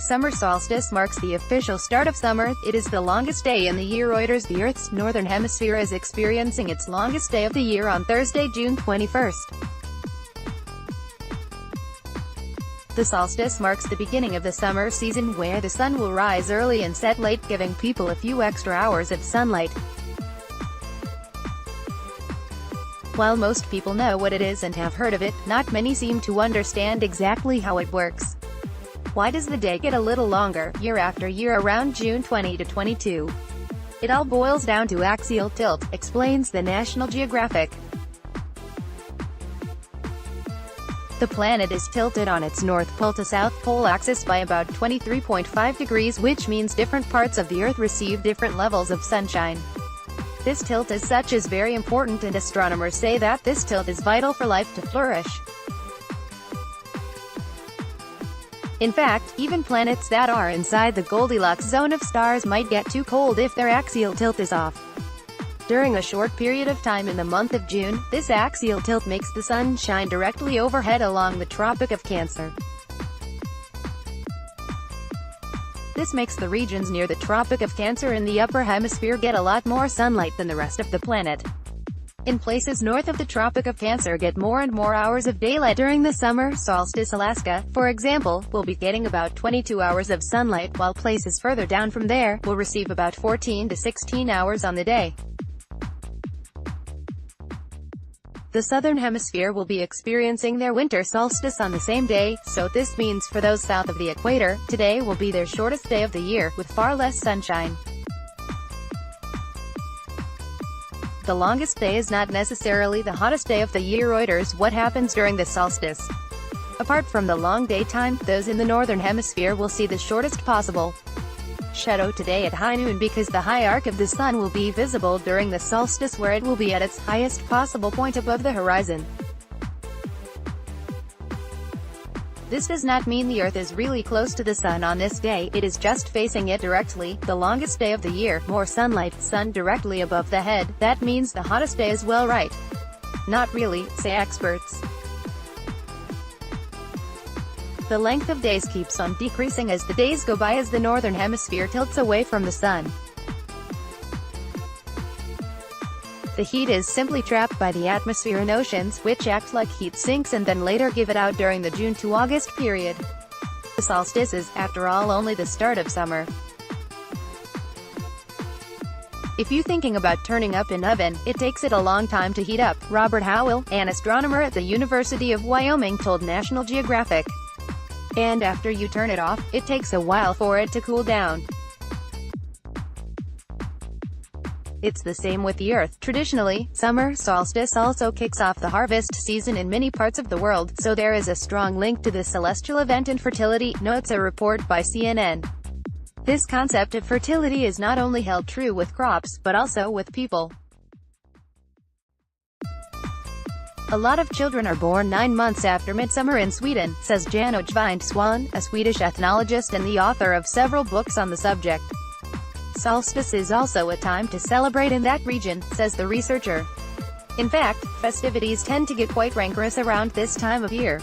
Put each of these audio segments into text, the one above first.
Summer solstice marks the official start of summer. It is the longest day in the year. Reuters. The Earth's northern hemisphere is experiencing its longest day of the year on Thursday, June 21st. The solstice marks the beginning of the summer season, where the sun will rise early and set late, giving people a few extra hours of sunlight. While most people know what it is and have heard of it, not many seem to understand exactly how it works. Why does the day get a little longer, year after year around June 20 to 22? It all boils down to axial tilt, explains the National Geographic. The planet is tilted on its north pole to south pole axis by about 23.5 degrees, which means different parts of the Earth receive different levels of sunshine. This tilt as such is very important, and astronomers say that this tilt is vital for life to flourish. In fact, even planets that are inside the Goldilocks zone of stars might get too cold if their axial tilt is off. During a short period of time in the month of June, this axial tilt makes the sun shine directly overhead along the Tropic of Cancer. This makes the regions near the Tropic of Cancer in the upper hemisphere get a lot more sunlight than the rest of the planet. In places north of the Tropic of Cancer get more and more hours of daylight during the summer solstice. Alaska, for example, will be getting about 22 hours of sunlight, while places further down from there will receive about 14 to 16 hours on the day. The southern hemisphere will be experiencing their winter solstice on the same day, so this means for those south of the equator, today will be their shortest day of the year, with far less sunshine. The longest day is not necessarily the hottest day of the year. Reuters. What happens during the solstice? Apart from the long daytime, those in the northern hemisphere will see the shortest possible shadow today at high noon, because the high arc of the sun will be visible during the solstice, where it will be at its highest possible point above the horizon. This does not mean the Earth is really close to the sun on this day, it is just facing it directly. The longest day of the year, more sunlight, sun directly above the head, that means the hottest day as well, right? Not really, say experts. The length of days keeps on decreasing as the days go by, as the northern hemisphere tilts away from the sun. The heat is simply trapped by the atmosphere and oceans, which act like heat sinks and then later give it out during the June to August period. The solstice is, after all, only the start of summer. If you're thinking about turning up an oven, it takes it a long time to heat up, Robert Howell, an astronomer at the University of Wyoming, told National Geographic. And after you turn it off, it takes a while for it to cool down. It's the same with the Earth. Traditionally, summer solstice also kicks off the harvest season in many parts of the world, so there is a strong link to the celestial event and fertility, notes a report by CNN. This concept of fertility is not only held true with crops, but also with people. A lot of children are born 9 months after midsummer in Sweden, says Janne Swan, a Swedish ethnologist and the author of several books on the subject. Solstice is also a time to celebrate in that region, says the researcher. In fact, festivities tend to get quite rancorous around this time of year.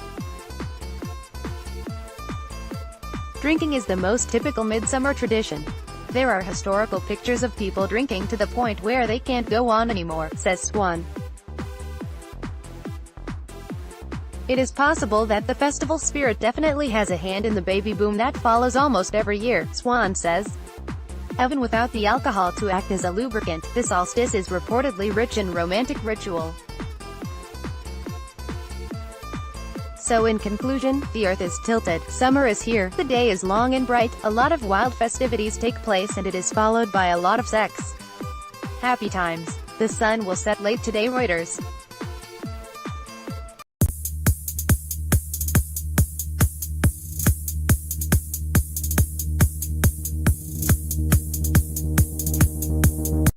Drinking is the most typical midsummer tradition. There are historical pictures of people drinking to the point where they can't go on anymore, says Swan. It is possible that the festival spirit definitely has a hand in the baby boom that follows almost every year, Swan says. Even without the alcohol to act as a lubricant, the solstice is reportedly rich in romantic ritual. So in conclusion, the Earth is tilted, summer is here, the day is long and bright, a lot of wild festivities take place, and it is followed by a lot of sex. Happy times. The sun will set late today. Reuters.